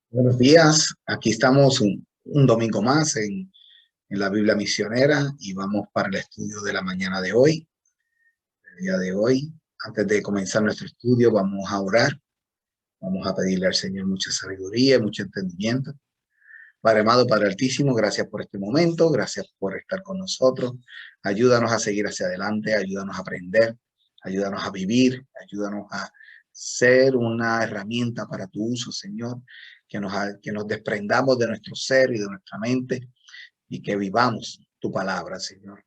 Buenos días, aquí estamos un domingo más en la Biblia Misionera y vamos para el estudio de la mañana de hoy, el día de hoy. Antes de comenzar nuestro estudio, vamos a orar, vamos a pedirle al Señor mucha sabiduría y mucho entendimiento. Padre amado, Padre Altísimo, gracias por este momento, gracias por estar con nosotros. Ayúdanos a seguir hacia adelante, ayúdanos a aprender, ayúdanos a vivir, ayúdanos a ser una herramienta para tu uso, Señor, que nos desprendamos de nuestro ser y de nuestra mente y que vivamos tu palabra, Señor.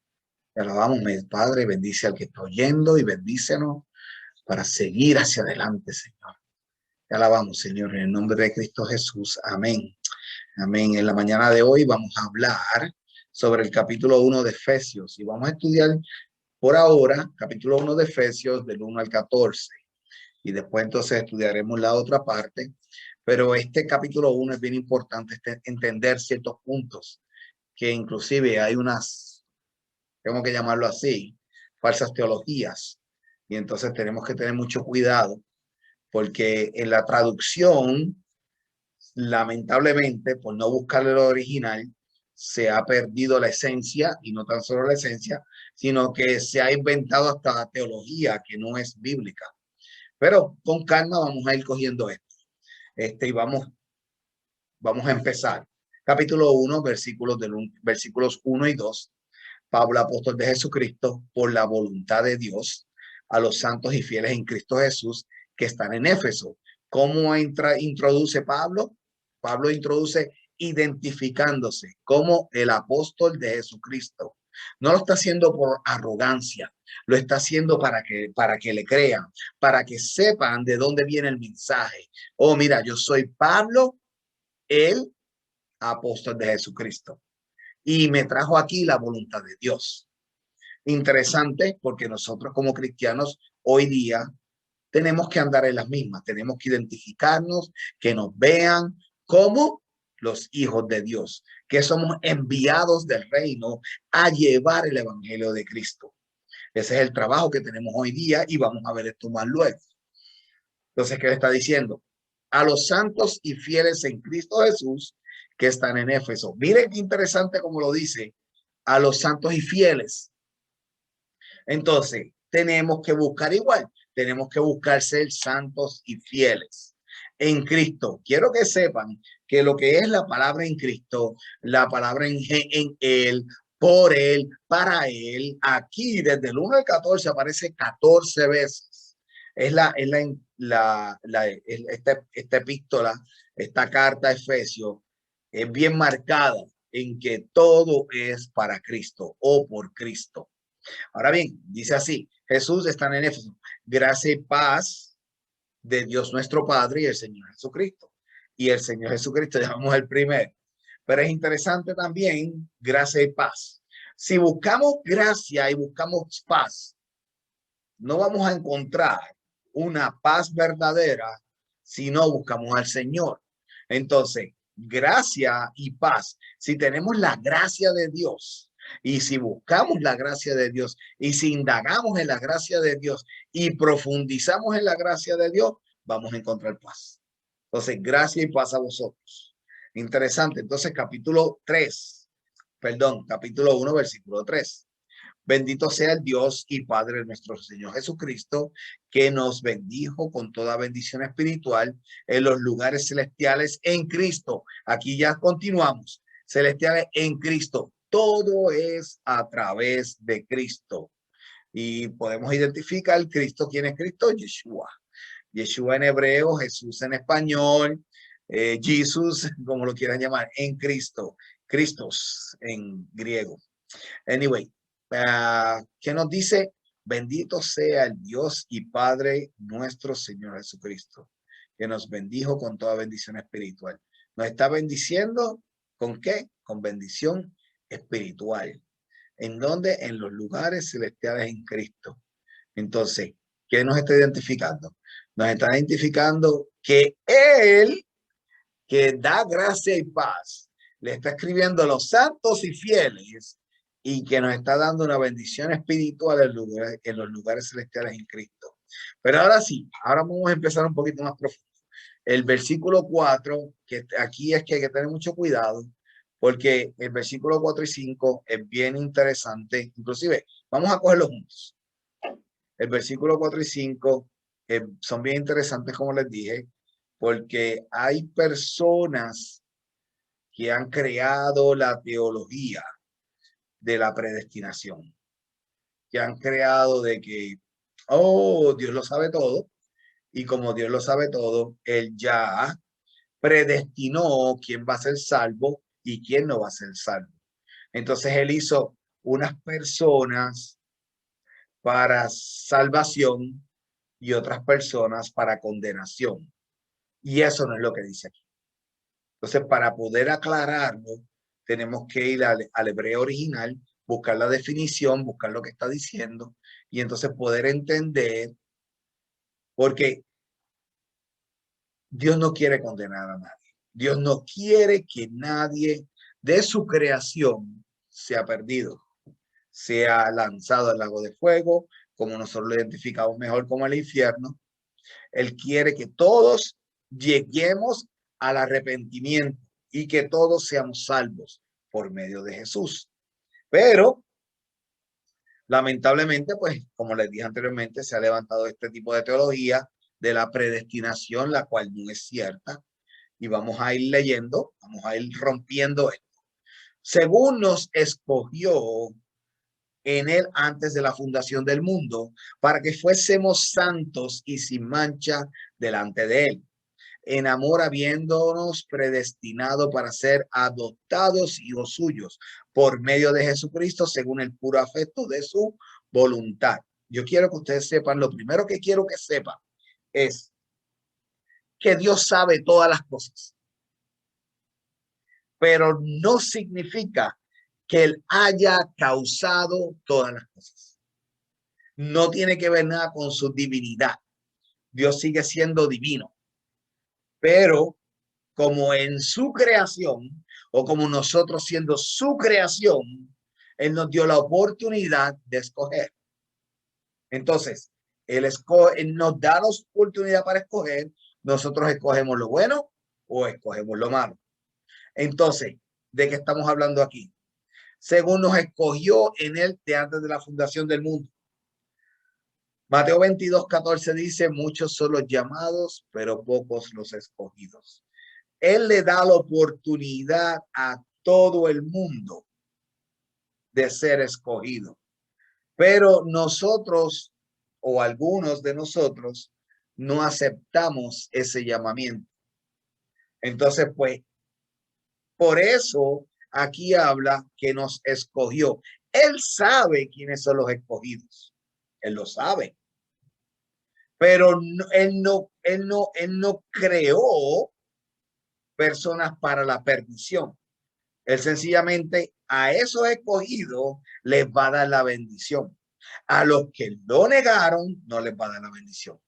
Te alabamos, Padre, bendice al que está oyendo y bendícenos para seguir hacia adelante, Señor. Te alabamos, Señor, en el nombre de Cristo Jesús. Amén. Amén. En la mañana de hoy vamos a hablar sobre el capítulo 1 de Efesios y vamos a estudiar por ahora capítulo 1 de Efesios del 1 al 14 y después entonces estudiaremos la otra parte, pero este capítulo 1 es bien importante entender ciertos puntos que inclusive hay unas, tengo que llamarlo así, falsas teologías y entonces tenemos que tener mucho cuidado porque en la traducción lamentablemente, por no buscar lo original, se ha perdido la esencia, y no tan solo la esencia, sino que se ha inventado hasta teología que no es bíblica. Pero con calma vamos a ir cogiendo esto. Y vamos a empezar. Capítulo 1, versículos 1 y 2. Pablo, apóstol de Jesucristo, por la voluntad de Dios, a los santos y fieles en Cristo Jesús que están en Éfeso. ¿Cómo introduce Pablo? Pablo introduce identificándose como el apóstol de Jesucristo. No lo está haciendo por arrogancia, lo está haciendo para que le crean, para que sepan de dónde viene el mensaje. Oh, mira, yo soy Pablo, el apóstol de Jesucristo. Y me trajo aquí la voluntad de Dios. Interesante porque nosotros como cristianos hoy día tenemos que andar en las mismas, tenemos que identificarnos, que nos vean como los hijos de Dios, que somos enviados del reino a llevar el evangelio de Cristo. Ese es el trabajo que tenemos hoy día y vamos a ver esto más luego. Entonces, ¿qué le está diciendo? A los santos y fieles en Cristo Jesús que están en Éfeso. Miren qué interesante como lo dice, a los santos y fieles. Entonces, tenemos que buscar igual, tenemos que buscar ser santos y fieles en Cristo. Quiero que sepan que lo que es la palabra en Cristo, la palabra en Él, por Él, para Él, aquí desde el 1 al 14 aparece 14 veces. Esta epístola, esta carta a Efesios, es bien marcada en que todo es para Cristo o por Cristo. Ahora bien, dice así, Jesús está en Éfeso, gracia y paz de Dios nuestro Padre y el Señor Jesucristo. Y el Señor Jesucristo, llamamos el primero. Pero es interesante también gracia y paz. Si buscamos gracia y buscamos paz, no vamos a encontrar una paz verdadera si no buscamos al Señor. Entonces, gracia y paz. Si tenemos la gracia de Dios y si buscamos la gracia de Dios y si indagamos en la gracia de Dios y profundizamos en la gracia de Dios, vamos a encontrar paz. Entonces, gracia y paz a vosotros. Interesante. Entonces, capítulo 1, versículo 3. Bendito sea el Dios y Padre de nuestro Señor Jesucristo, que nos bendijo con toda bendición espiritual en los lugares celestiales en Cristo. Aquí ya continuamos. Celestiales en Cristo. Todo es a través de Cristo. Y podemos identificar Cristo. ¿Quién es Cristo? Yeshua. Yeshua en hebreo, Jesús en español, Jesús, como lo quieran llamar, en Cristo. Cristos en griego. Anyway, ¿qué nos dice? Bendito sea el Dios y Padre nuestro Señor Jesucristo, que nos bendijo con toda bendición espiritual. Nos está bendiciendo ¿con qué? Con bendición espiritual. ¿En dónde? En los lugares celestiales en Cristo. Entonces, ¿qué nos está identificando? Nos está identificando que Él, que da gracia y paz, le está escribiendo a los santos y fieles y que nos está dando una bendición espiritual en los lugares celestiales en Cristo. Pero ahora sí, ahora vamos a empezar un poquito más profundo. El versículo 4, que aquí es que hay que tener mucho cuidado, porque el versículo 4 y 5 es bien interesante. Inclusive, vamos a cogerlos juntos. El versículo 4 y 5 son bien interesantes, como les dije, porque hay personas que han creado la teología de la predestinación, que han creado de que, oh, Dios lo sabe todo, y como Dios lo sabe todo, Él ya predestinó quién va a ser salvo y quién no va a ser salvo. Entonces Él hizo unas personas para salvación y otras personas para condenación. Y eso no es lo que dice aquí. Entonces, para poder aclararlo, tenemos que ir al hebreo original, buscar la definición, buscar lo que está diciendo y entonces poder entender, porque Dios no quiere condenar a nadie. Dios no quiere que nadie de su creación sea perdido, sea lanzado al lago de fuego, como nosotros lo identificamos mejor como el infierno. Él quiere que todos lleguemos al arrepentimiento y que todos seamos salvos por medio de Jesús. Pero lamentablemente, pues como les dije anteriormente, se ha levantado este tipo de teología de la predestinación, la cual no es cierta. Y vamos a ir leyendo, vamos a ir rompiendo esto. Según nos escogió en él antes de la fundación del mundo, para que fuésemos santos y sin mancha delante de él, en amor habiéndonos predestinado para ser adoptados hijos suyos por medio de Jesucristo, según el puro afecto de su voluntad. Yo quiero que ustedes sepan, lo primero que quiero que sepan es que Dios sabe todas las cosas, pero no significa que Él haya causado todas las cosas. No tiene que ver nada con su divinidad. Dios sigue siendo divino, pero como en su creación o como nosotros siendo su creación, Él nos dio la oportunidad de escoger. Entonces, Él nos da la oportunidad para escoger. Nosotros escogemos lo bueno o escogemos lo malo. Entonces, ¿de qué estamos hablando aquí? Según nos escogió en él de antes de la fundación del mundo. Mateo 22:14 dice, muchos son los llamados, pero pocos los escogidos. Él le da la oportunidad a todo el mundo de ser escogido. Pero nosotros o algunos de nosotros no aceptamos ese llamamiento. Entonces, pues, por eso aquí habla que nos escogió. Él sabe quiénes son los escogidos. Él lo sabe. Pero él no creó personas para la perdición. Él sencillamente a esos escogidos les va a dar la bendición. A los que lo negaron, no les va a dar la bendición.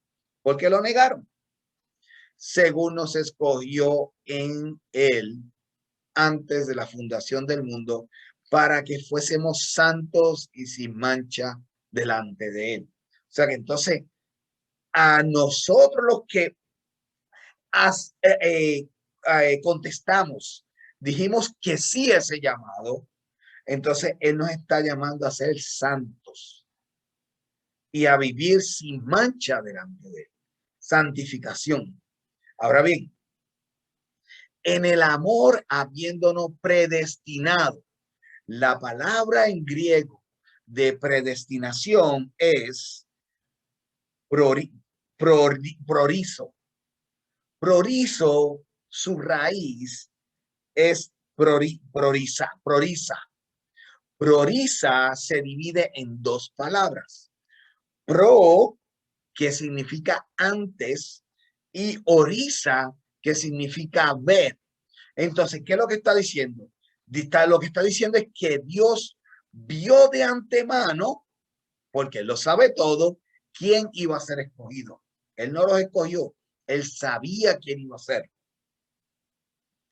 ¿Por qué lo negaron? Según nos escogió en él antes de la fundación del mundo, para que fuésemos santos y sin mancha delante de él. O sea que entonces a nosotros los que contestamos, dijimos que sí a ese llamado, entonces Él nos está llamando a ser santos y a vivir sin mancha delante de Él. Santificación. Ahora bien, en el amor habiéndonos predestinado, la palabra en griego de predestinación es prorizo. Prorizo, su raíz es proriza. Proriza se divide en dos palabras. Pro, que significa antes, y oriza, que significa ver. Entonces, ¿qué es lo que está diciendo? Lo que está diciendo es que Dios vio de antemano, porque Él lo sabe todo, quién iba a ser escogido. Él no los escogió, Él sabía quién iba a ser.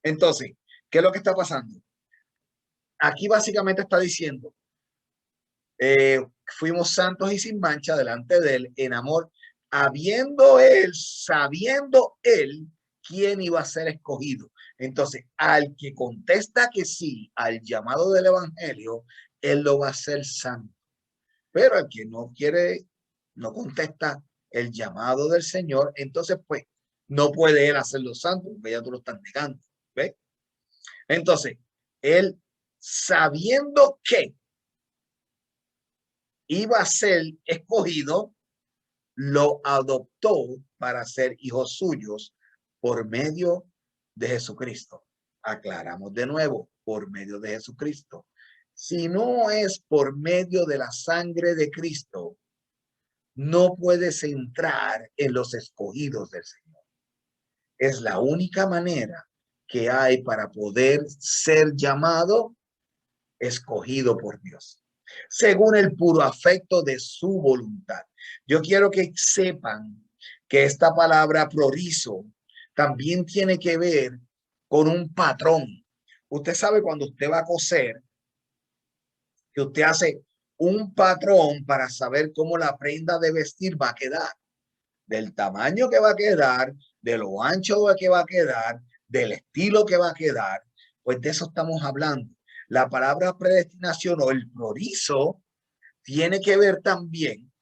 Entonces, ¿qué es lo que está pasando? Aquí básicamente está diciendo, fuimos santos y sin mancha delante de él en amor, sabiendo él quién iba a ser escogido. Entonces, al que contesta que sí al llamado del evangelio, él lo va a hacer santo. Pero el que no quiere, no contesta el llamado del Señor, entonces pues no puede él hacerlo santo, porque ya tú lo estás negando. ¿Ves? Entonces, él sabiendo que iba a ser escogido, lo adoptó para ser hijos suyos por medio de Jesucristo. Aclaramos de nuevo, por medio de Jesucristo. Si no es por medio de la sangre de Cristo, no puedes entrar en los escogidos del Señor. Es la única manera que hay para poder ser llamado escogido por Dios, según el puro afecto de su voluntad. Yo quiero que sepan que esta palabra prorizo también tiene que ver con un patrón. Usted sabe cuando usted va a coser, que usted hace un patrón para saber cómo la prenda de vestir va a quedar, del tamaño que va a quedar, de lo ancho que va a quedar, del estilo que va a quedar. Pues de eso estamos hablando. La palabra predestinación o el prorizo tiene que ver también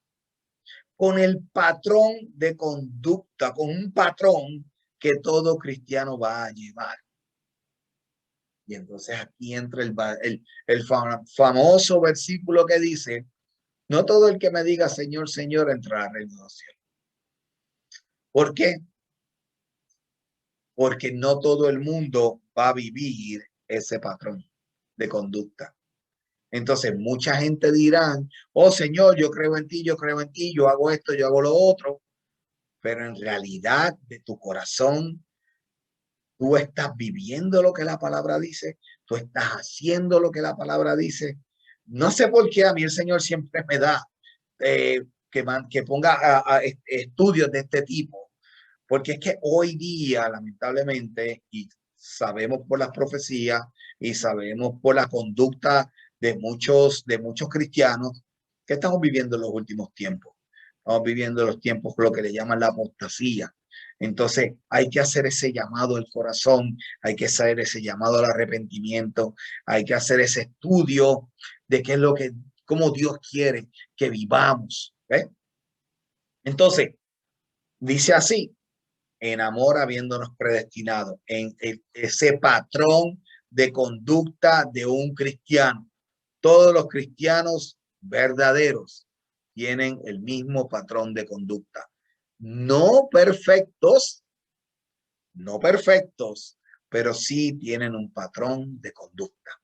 con el patrón de conducta, con un patrón que todo cristiano va a llevar. Y entonces aquí entra el famoso versículo que dice, no todo el que me diga Señor, Señor entrará al reino de los cielos. ¿Por qué? Porque no todo el mundo va a vivir ese patrón de conducta. Entonces mucha gente dirá, oh Señor, yo creo en ti, yo creo en ti, yo hago esto, yo hago lo otro, pero en realidad de tu corazón tú estás viviendo lo que la palabra dice, tú estás haciendo lo que la palabra dice. No sé por qué a mí el Señor siempre me da que ponga estudios de este tipo, porque es que hoy día, lamentablemente, y sabemos por las profecías y sabemos por la conducta de muchos cristianos, que estamos viviendo en los últimos tiempos. Estamos viviendo los tiempos por lo que le llaman la apostasía. Entonces hay que hacer ese llamado al corazón, hay que hacer ese llamado al arrepentimiento, hay que hacer ese estudio de qué es lo que, cómo Dios quiere que vivamos. ¿Ves? Entonces, dice así, en amor habiéndonos predestinado, en ese patrón de conducta de un cristiano. Todos los cristianos verdaderos tienen el mismo patrón de conducta. No perfectos, no perfectos, pero sí tienen un patrón de conducta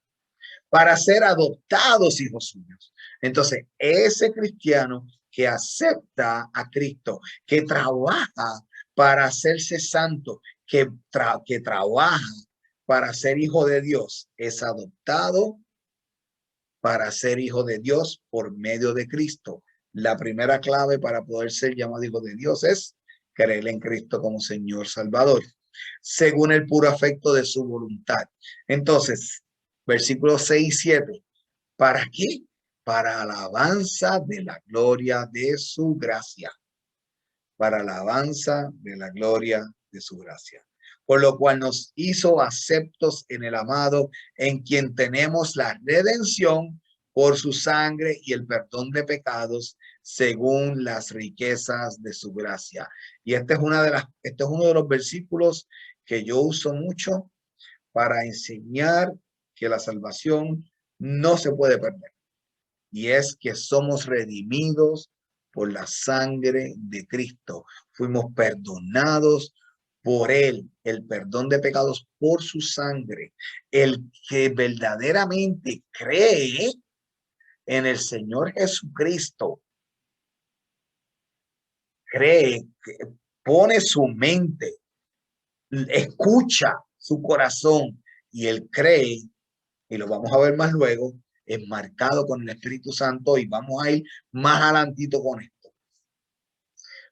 para ser adoptados hijos suyos. Entonces, ese cristiano que acepta a Cristo, que trabaja para hacerse santo, que trabaja para ser hijo de Dios, es adoptado para ser hijo de Dios por medio de Cristo. La primera clave para poder ser llamado hijo de Dios es creer en Cristo como Señor Salvador, según el puro afecto de su voluntad. Entonces, versículos 6 y 7. ¿Para qué? Para alabanza de la gloria de su gracia. Para alabanza de la gloria de su gracia. Por lo cual nos hizo aceptos en el amado, en quien tenemos la redención por su sangre y el perdón de pecados según las riquezas de su gracia. Y este es uno de los versículos que yo uso mucho para enseñar que la salvación no se puede perder. Y es que somos redimidos por la sangre de Cristo. Fuimos perdonados por él, el perdón de pecados por su sangre. El que verdaderamente cree en el Señor Jesucristo, cree, pone su mente, escucha su corazón y él cree, y lo vamos a ver más luego, es marcado con el Espíritu Santo y vamos a ir más adelantito con esto.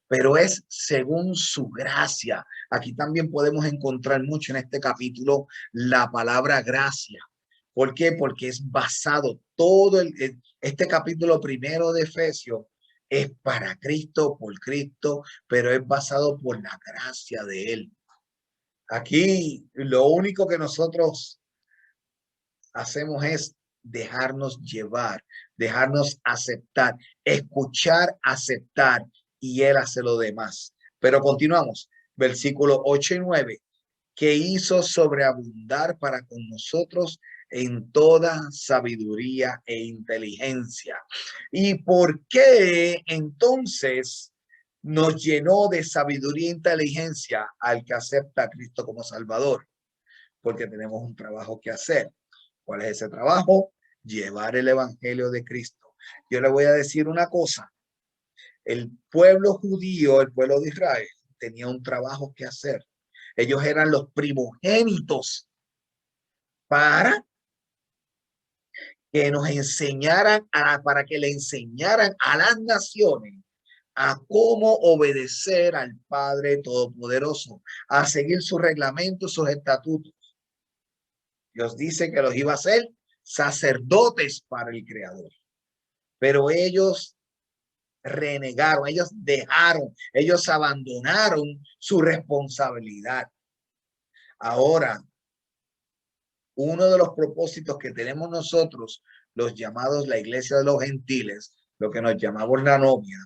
Pero es según su gracia. Aquí también podemos encontrar mucho en este capítulo la palabra gracia. ¿Por qué? Porque es basado este capítulo primero de Efesios es para Cristo, por Cristo, pero es basado por la gracia de él. Aquí lo único que nosotros hacemos es dejarnos llevar, dejarnos aceptar, escuchar, aceptar, y Él hace lo demás. Pero continuamos, versículos 8 y 9, que hizo sobreabundar para con nosotros en toda sabiduría e inteligencia. ¿Y por qué entonces nos llenó de sabiduría e inteligencia al que acepta a Cristo como Salvador? Porque tenemos un trabajo que hacer. ¿Cuál es ese trabajo? Llevar el evangelio de Cristo. Yo le voy a decir una cosa. El pueblo judío, el pueblo de Israel, tenía un trabajo que hacer. Ellos eran los primogénitos para que nos enseñaran, para que le enseñaran a las naciones a cómo obedecer al Padre Todopoderoso, a seguir sus reglamentos, sus estatutos. Dios dice que los iba a hacer sacerdotes para el Creador, pero ellos renegaron, ellos dejaron, ellos abandonaron su responsabilidad. Ahora, uno de los propósitos que tenemos nosotros, los llamados la iglesia de los gentiles, lo que nos llamamos la novia,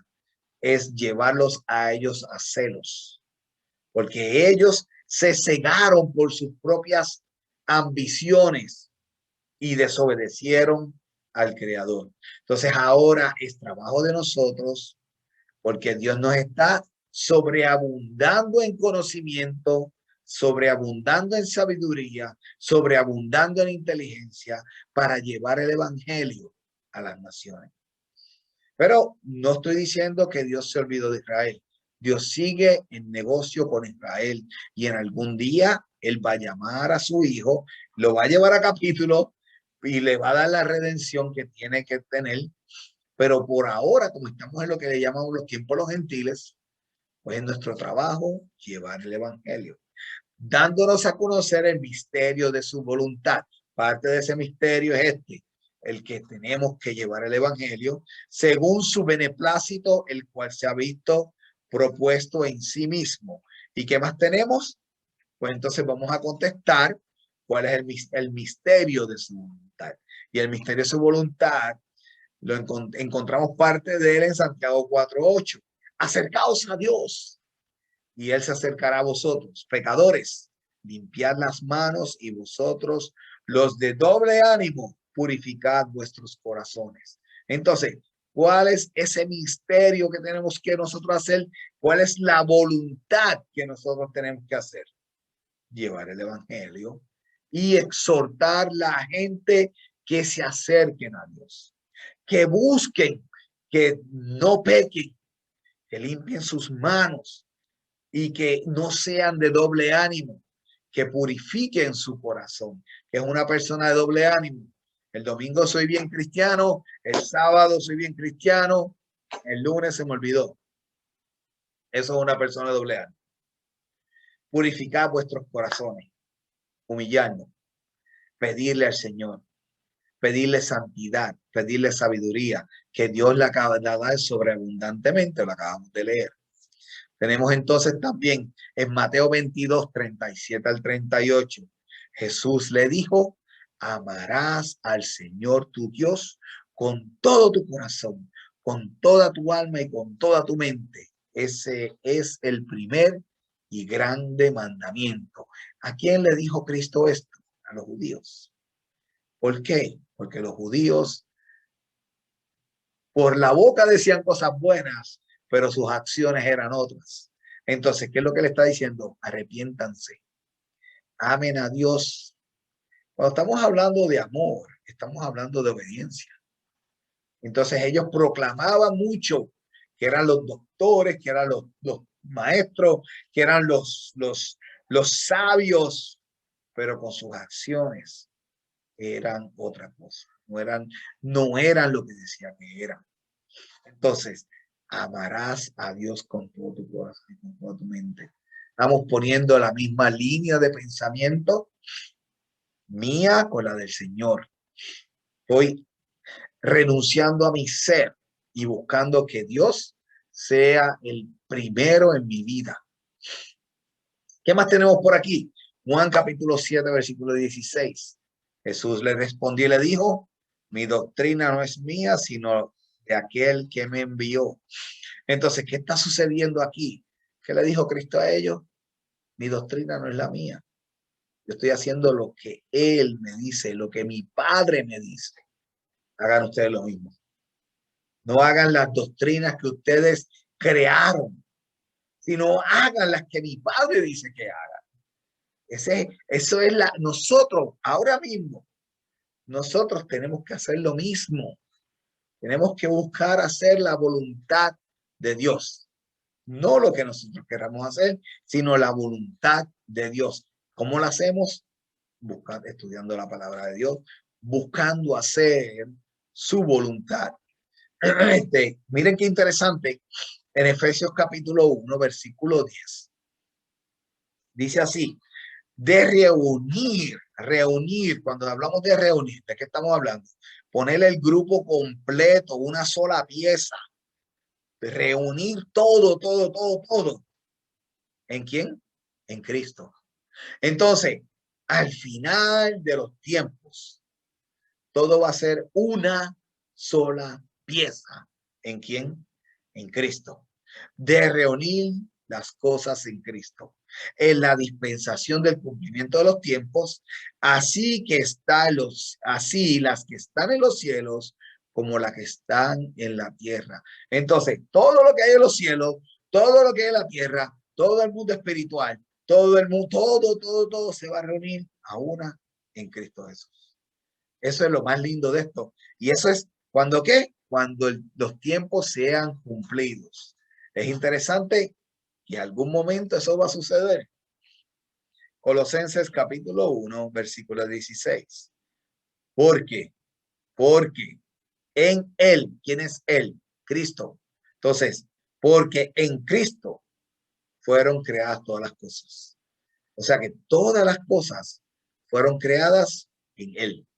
es llevarlos a ellos a celos, porque ellos se cegaron por sus propias ambiciones y desobedecieron al Creador. Entonces ahora es trabajo de nosotros, porque Dios nos está sobreabundando en conocimiento, sobreabundando en sabiduría, sobreabundando en inteligencia para llevar el evangelio a las naciones. Pero no estoy diciendo que Dios se olvidó de Israel. Dios sigue en negocio con Israel y en algún día Él va a llamar a su hijo, lo va a llevar a capítulo y le va a dar la redención que tiene que tener. Pero por ahora, como estamos en lo que le llamamos los tiempos los gentiles, pues es nuestro trabajo llevar el evangelio, dándonos a conocer el misterio de su voluntad. Parte de ese misterio es el que tenemos que llevar el evangelio según su beneplácito, el cual se ha visto propuesto en sí mismo. ¿Y qué más tenemos? Pues entonces vamos a contestar cuál es el misterio de su voluntad. Y el misterio de su voluntad lo encontramos parte de él en Santiago 4:8. Acercaos a Dios y Él se acercará a vosotros, pecadores. Limpiad las manos y vosotros, los de doble ánimo, purificad vuestros corazones. Entonces, ¿cuál es ese misterio que tenemos que nosotros hacer? ¿Cuál es la voluntad que nosotros tenemos que hacer? Llevar el evangelio y exhortar a la gente que se acerquen a Dios, que busquen, que no pequen, que limpien sus manos y que no sean de doble ánimo, que purifiquen su corazón, que es una persona de doble ánimo. El domingo soy bien cristiano, el sábado soy bien cristiano, el lunes se me olvidó. Eso es una persona de doble ánimo. Purificar vuestros corazones, humillarnos, pedirle al Señor, pedirle santidad, pedirle sabiduría, que Dios la acaba de dar sobreabundantemente, lo acabamos de leer. Tenemos entonces también en Mateo 22, 37 al 38, Jesús le dijo, amarás al Señor tu Dios con todo tu corazón, con toda tu alma y con toda tu mente. Ese es el primer y grande mandamiento. ¿A quién le dijo Cristo esto? A los judíos. ¿Por qué? Porque los judíos por la boca decían cosas buenas, pero sus acciones eran otras. Entonces, ¿qué es lo que le está diciendo? Arrepiéntanse, amen a Dios. Cuando estamos hablando de amor, estamos hablando de obediencia. Entonces ellos proclamaban mucho que eran los doctores, que eran los maestros, que eran los sabios, pero con sus acciones eran otra cosa. No eran lo que decía que eran. Entonces, amarás a Dios con todo tu corazón y con toda tu mente. Estamos poniendo la misma línea de pensamiento mía con la del Señor. Estoy renunciando a mi ser y buscando que Dios sea el primero en mi vida. ¿Qué más tenemos por aquí? Juan capítulo 7, versículo 16. Jesús le respondió y le dijo, mi doctrina no es mía, sino de aquel que me envió. Entonces, ¿qué está sucediendo aquí? ¿Qué le dijo Cristo a ellos? Mi doctrina no es la mía. Yo estoy haciendo lo que Él me dice, lo que mi Padre me dice. Hagan ustedes lo mismo. No hagan las doctrinas que ustedes crearon, sino hagan las que mi Padre dice que hagan. Eso es nosotros, ahora mismo, nosotros tenemos que hacer lo mismo. Tenemos que buscar hacer la voluntad de Dios. No lo que nosotros queramos hacer, sino la voluntad de Dios. ¿Cómo lo hacemos? Estudiando la palabra de Dios, buscando hacer su voluntad. Miren qué interesante. En Efesios capítulo 1, versículo 10. Dice así, de reunir, cuando hablamos de reunir, ¿de qué estamos hablando? Poner el grupo completo, una sola pieza, reunir todo. ¿En quién? En Cristo. Entonces, al final de los tiempos, todo va a ser una sola pieza. ¿En quién? En Cristo. De reunir las cosas en Cristo. En la dispensación del cumplimiento de los tiempos, así las que están en los cielos como las que están en la tierra. Entonces, todo lo que hay en los cielos, todo lo que hay en la tierra, todo el mundo espiritual, todo el mundo, todo se va a reunir a una en Cristo Jesús. Eso es lo más lindo de esto. Y eso es cuando ¿qué? Cuando los tiempos sean cumplidos. Es interesante que en algún momento eso va a suceder. Colosenses capítulo 1, versículo 16. ¿Por qué? Porque en Él, ¿quién es Él? Cristo. Entonces, porque en Cristo fueron creadas todas las cosas. O sea que todas las cosas fueron creadas en Él.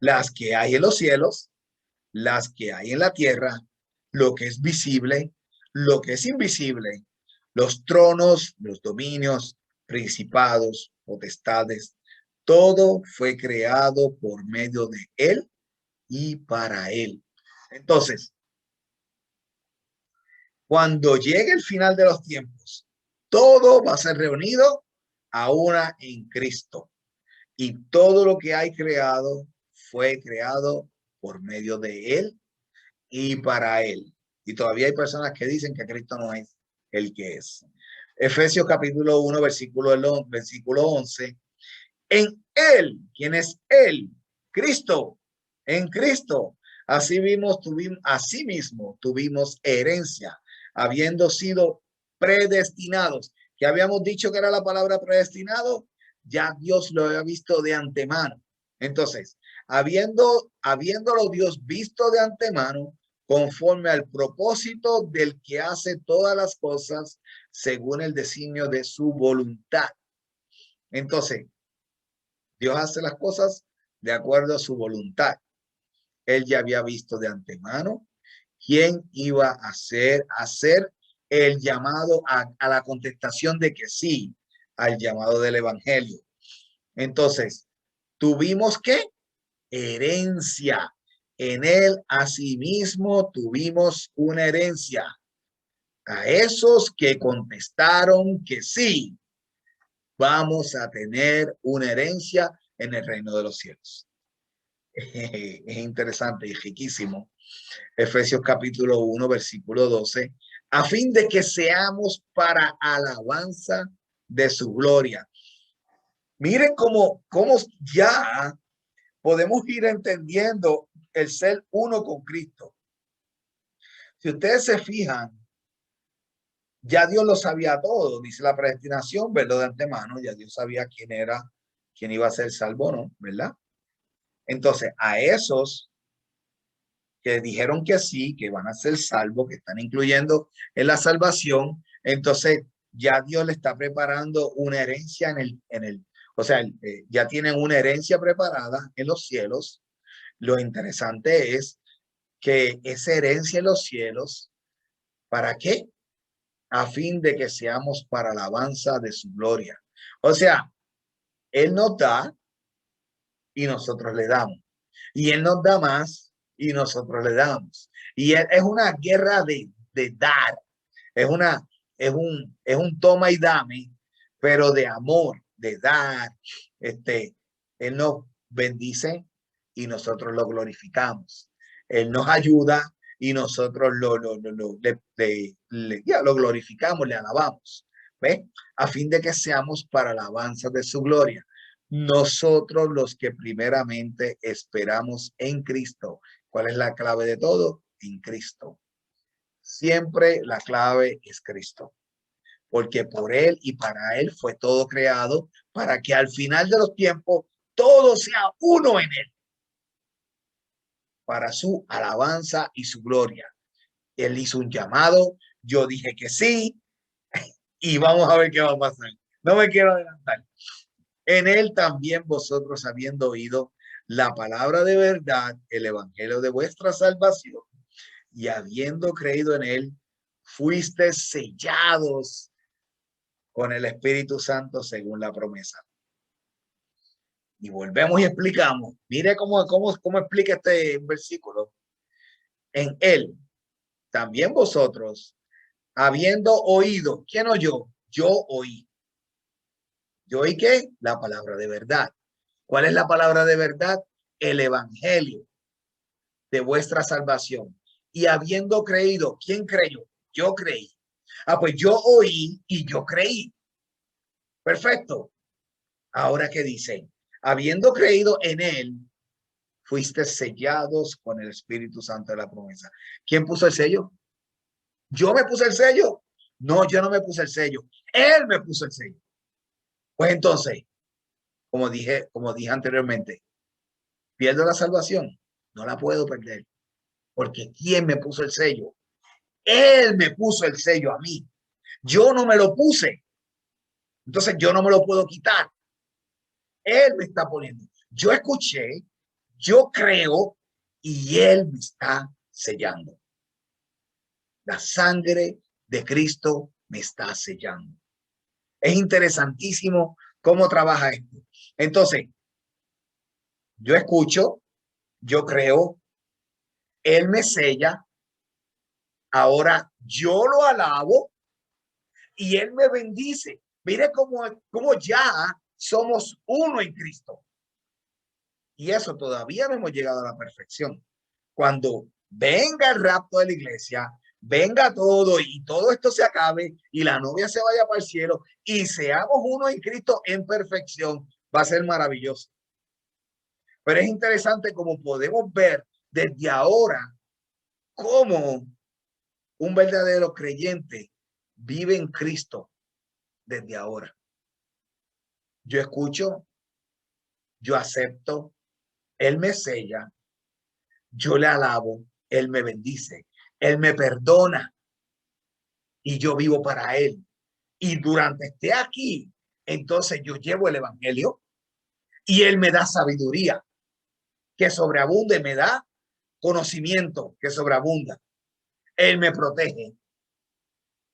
Las que hay en los cielos, las que hay en la tierra, lo que es visible, lo que es invisible, los tronos, los dominios, principados, potestades, todo fue creado por medio de Él y para Él. Entonces, cuando llegue el final de los tiempos, todo va a ser reunido ahora en Cristo. Y todo lo que hay creado fue creado por medio de Él y para Él. Y todavía hay personas que dicen que Cristo no es el que es. Efesios capítulo 1, versículo 11. En Él, ¿quién es Él? Cristo. En Cristo. Asimismo tuvimos herencia, habiendo sido predestinados. Que habíamos dicho que era la palabra predestinado, ya Dios lo había visto de antemano. Entonces, habiéndolo Dios visto de antemano, conforme al propósito del que hace todas las cosas según el designio de su voluntad. Entonces, Dios hace las cosas de acuerdo a su voluntad. Él ya había visto de antemano quién iba a hacer el llamado a la contestación de que sí, al llamado del evangelio. Entonces, tuvimos que herencia. En él asimismo tuvimos una herencia. A esos que contestaron que sí, vamos a tener una herencia en el reino de los cielos. Es interesante y riquísimo. Efesios capítulo 1, versículo 12, a fin de que seamos para alabanza de su gloria. Miren cómo ya podemos ir entendiendo el ser uno con Cristo. Si ustedes se fijan, ya Dios lo sabía todo, dice la predestinación, verlo de antemano, ya Dios sabía quién iba a ser salvo, ¿no? ¿Verdad? Entonces, a esos que dijeron que sí, que van a ser salvos, que están incluyendo en la salvación, entonces ya Dios le está preparando una herencia o sea, ya tienen una herencia preparada en los cielos. Lo interesante es que esa herencia en los cielos, ¿para qué? a fin de que seamos para alabanza de su gloria. O sea, Él nos da y nosotros le damos. Y Él nos da más y nosotros le damos. Y es una guerra de dar. Es una, es un toma y dame, pero de amor, de dar. Él nos bendice y nosotros lo glorificamos. Él nos ayuda y nosotros lo glorificamos, le alabamos. ¿Ves? A fin de que seamos para alabanza de su gloria. Nosotros los que primeramente esperamos en Cristo. ¿Cuál es la clave de todo? En Cristo. Siempre la clave es Cristo, porque por Él y para Él fue todo creado, para que al final de los tiempos todo sea uno en Él, para su alabanza y su gloria. Él hizo un llamado, yo dije que sí, y vamos a ver qué va a pasar. No me quiero adelantar. En Él también vosotros, habiendo oído la palabra de verdad, el evangelio de vuestra salvación, y habiendo creído en Él, fuiste sellados con el Espíritu Santo según la promesa. Y volvemos y explicamos. Mire cómo explica este versículo. En Él, también vosotros, habiendo oído, ¿quién oyó? Yo oí. ¿Yo oí qué? La palabra de verdad. ¿Cuál es la palabra de verdad? El evangelio de vuestra salvación. Y habiendo creído, ¿quién creyó? Yo creí. Ah, pues yo oí y yo creí. Perfecto. Ahora, ¿qué dice? Habiendo creído en Él, fuiste sellados con el Espíritu Santo de la promesa. ¿Quién puso el sello? ¿Yo me puse el sello? No, yo no me puse el sello. Él me puso el sello. Pues entonces, como dije anteriormente, pierdo la salvación. No la puedo perder. Porque ¿quién me puso el sello? Él me puso el sello a mí. Yo no me lo puse. Entonces yo no me lo puedo quitar. Él me está poniendo. Yo escuché, yo creo y Él me está sellando. La sangre de Cristo me está sellando. Es interesantísimo cómo trabaja esto. Entonces, yo escucho, yo creo, Él me sella, ahora yo lo alabo y Él me bendice. Mire cómo ya somos uno en Cristo. Y eso todavía no hemos llegado a la perfección. Cuando venga el rapto de la iglesia, venga todo y todo esto se acabe y la novia se vaya para el cielo y seamos uno en Cristo en perfección, va a ser maravilloso. Pero es interesante como podemos ver desde ahora cómo un verdadero creyente vive en Cristo desde ahora. Yo escucho, yo acepto, Él me sella, yo le alabo, Él me bendice, Él me perdona y yo vivo para Él. Y durante esté aquí, entonces yo llevo el evangelio y Él me da sabiduría que sobreabunde, me da conocimiento que sobreabunda. Él me protege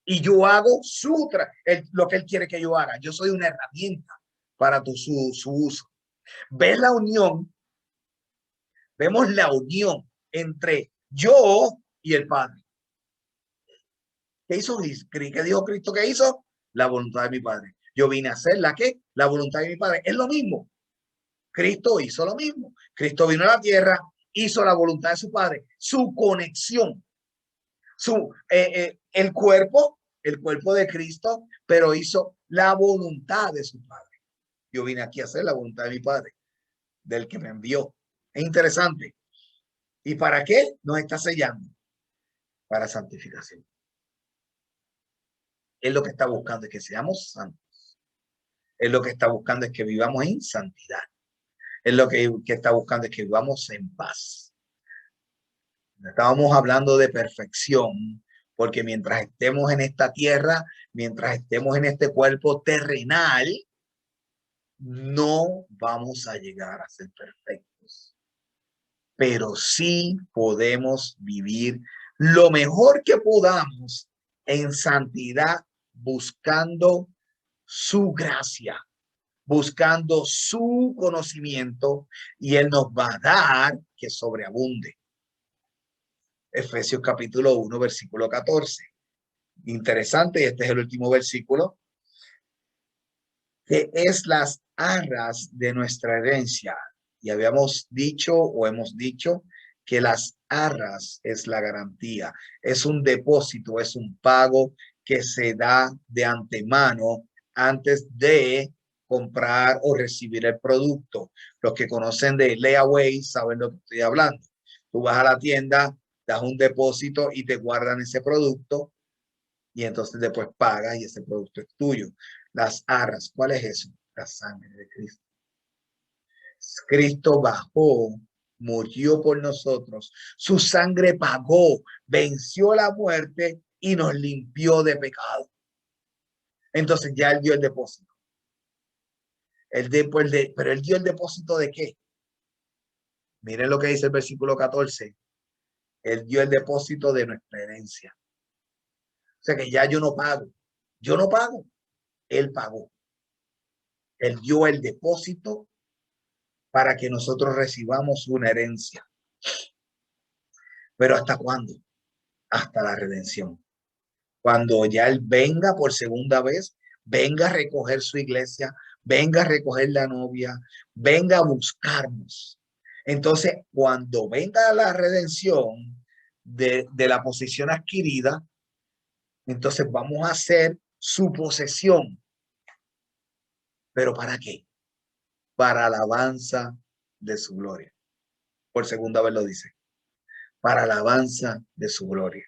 y yo hago lo que Él quiere que yo haga. Yo soy una herramienta para su uso. ¿Ves la unión? Vemos la unión entre yo y el Padre. ¿Qué hizo? ¿Qué dijo Cristo que hizo? La voluntad de mi Padre. Yo vine a hacer la voluntad de mi Padre. Es lo mismo. Cristo hizo lo mismo. Cristo vino a la tierra, hizo la voluntad de su Padre, su conexión, el cuerpo de Cristo, pero hizo la voluntad de su Padre. Yo vine aquí a hacer la voluntad de mi Padre, del que me envió. Es interesante. ¿Y para qué nos está sellando? Para santificación. Él lo que está buscando es que seamos santos. Él lo que está buscando es que vivamos en santidad. Él lo que está buscando es que vivamos en paz. Estábamos hablando de perfección, porque mientras estemos en esta tierra, mientras estemos en este cuerpo terrenal, no vamos a llegar a ser perfectos. Pero sí podemos vivir lo mejor que podamos en santidad, buscando su gracia, buscando su conocimiento, y Él nos va a dar que sobreabunde. Efesios capítulo 1, versículo 14. Interesante, y este es el último versículo, que es las arras de nuestra herencia. Y habíamos dicho o hemos dicho que las arras es la garantía, es un depósito, es un pago que se da de antemano antes de comprar o recibir el producto. Los que conocen de layaway saben lo que estoy hablando. Tú vas a la tienda, das un depósito y te guardan ese producto, y entonces después pagas y ese producto es tuyo. Las arras, ¿cuál es eso? La sangre de Cristo. Cristo bajó, murió por nosotros, su sangre pagó, venció la muerte y nos limpió de pecado. Entonces ya Él dio el depósito. Pero Él dio el depósito ¿de qué? Miren lo que dice el versículo 14. Él dio el depósito de nuestra herencia. O sea que ya yo no pago. Yo no pago. Él pagó. Él dio el depósito para que nosotros recibamos una herencia. Pero ¿hasta cuándo? Hasta la redención. Cuando ya Él venga por segunda vez, venga a recoger su iglesia, venga a recoger la novia, venga a buscarnos. Entonces, cuando venga la redención de la posesión adquirida, entonces vamos a hacer su posesión. ¿Pero para qué? Para alabanza de su gloria. Por segunda vez lo dice. Para alabanza de su gloria.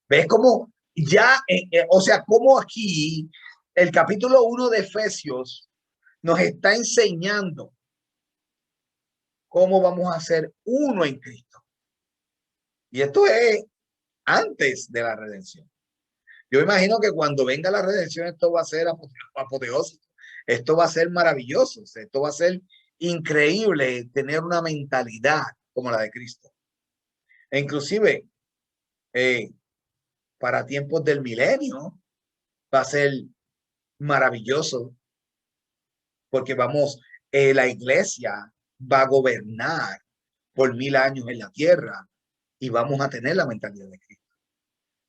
¿Ves cómo ya, o sea, cómo aquí el capítulo 1 de Efesios nos está enseñando cómo vamos a ser uno en Cristo? Y esto es antes de la redención. Yo imagino que cuando venga la redención esto va a ser apoteósico. Esto va a ser maravilloso. Esto va a ser increíble, tener una mentalidad como la de Cristo. E inclusive, para tiempos del milenio va a ser maravilloso, porque la iglesia va a gobernar por 1000 años en la tierra y vamos a tener la mentalidad de Cristo.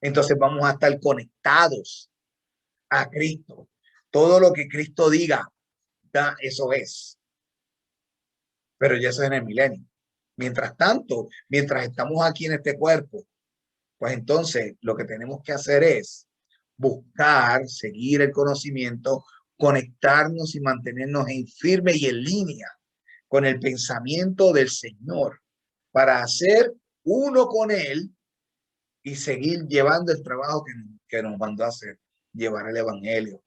Entonces vamos a estar conectados a Cristo. Todo lo que Cristo diga, eso es. Pero ya eso es en el milenio. Mientras tanto, mientras estamos aquí en este cuerpo, pues entonces lo que tenemos que hacer es buscar, seguir el conocimiento, conectarnos y mantenernos en firme y en línea con el pensamiento del Señor para hacer uno con Él y seguir llevando el trabajo que nos mandó a hacer, llevar el evangelio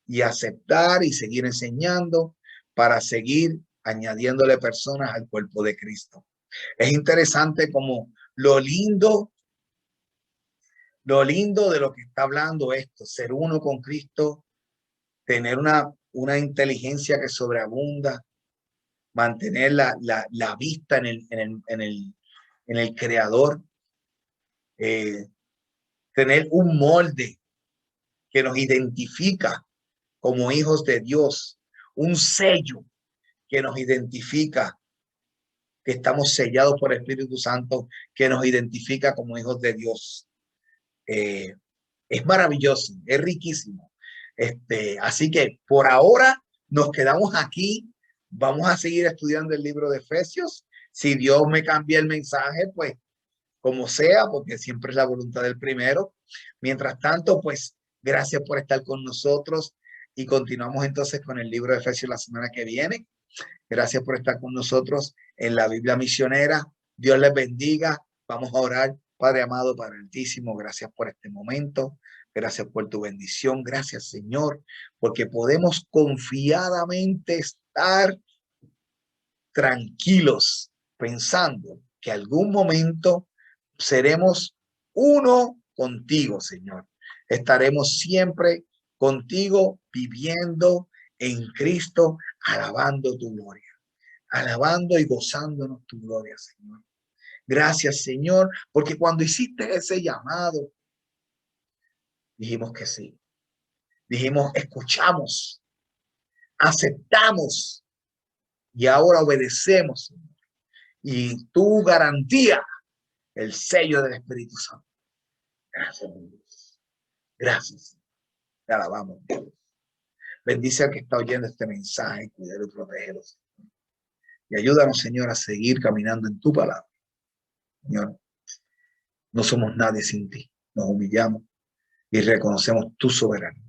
y aceptar y seguir enseñando para seguir añadiéndole personas al cuerpo de Cristo. Es interesante como lo lindo de lo que está hablando esto, ser uno con Cristo, tener una inteligencia que sobreabunda, mantener la vista en el Creador, tener un molde que nos identifica como hijos de Dios, un sello que nos identifica, que estamos sellados por el Espíritu Santo, que nos identifica como hijos de Dios. Es maravilloso, es riquísimo. Así que por ahora nos quedamos aquí. Vamos a seguir estudiando el libro de Efesios. Si Dios me cambia el mensaje, pues como sea, porque siempre es la voluntad del primero. Mientras tanto, pues gracias por estar con nosotros y continuamos entonces con el libro de Efesios la semana que viene. Gracias por estar con nosotros en la Biblia Misionera. Dios les bendiga. Vamos a orar. Padre amado, Padre Altísimo, gracias por este momento. Gracias por tu bendición. Gracias, Señor, porque podemos confiadamente estar tranquilos pensando que algún momento seremos uno contigo, Señor. Estaremos siempre contigo, viviendo en Cristo, alabando tu gloria, alabando y gozándonos tu gloria, Señor. Gracias, Señor, porque cuando hiciste ese llamado, Dijimos que sí. Dijimos, escuchamos, aceptamos y ahora obedecemos, Señor. Y tu garantía, el sello del Espíritu Santo. Gracias, Dios. Gracias. Te alabamos, Dios. Bendice al que está oyendo este mensaje, cuídalo y protégelo. Y ayúdanos, Señor, a seguir caminando en tu palabra. Señor, no somos nadie sin ti. Nos humillamos y reconocemos tu soberanía.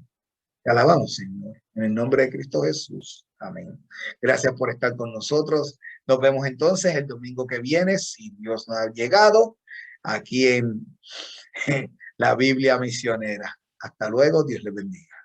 Te alabamos, Señor, en el nombre de Cristo Jesús. Amén. Gracias por estar con nosotros. Nos vemos entonces el domingo que viene, si Dios nos ha llegado, aquí en la Biblia Misionera. Hasta luego, Dios les bendiga.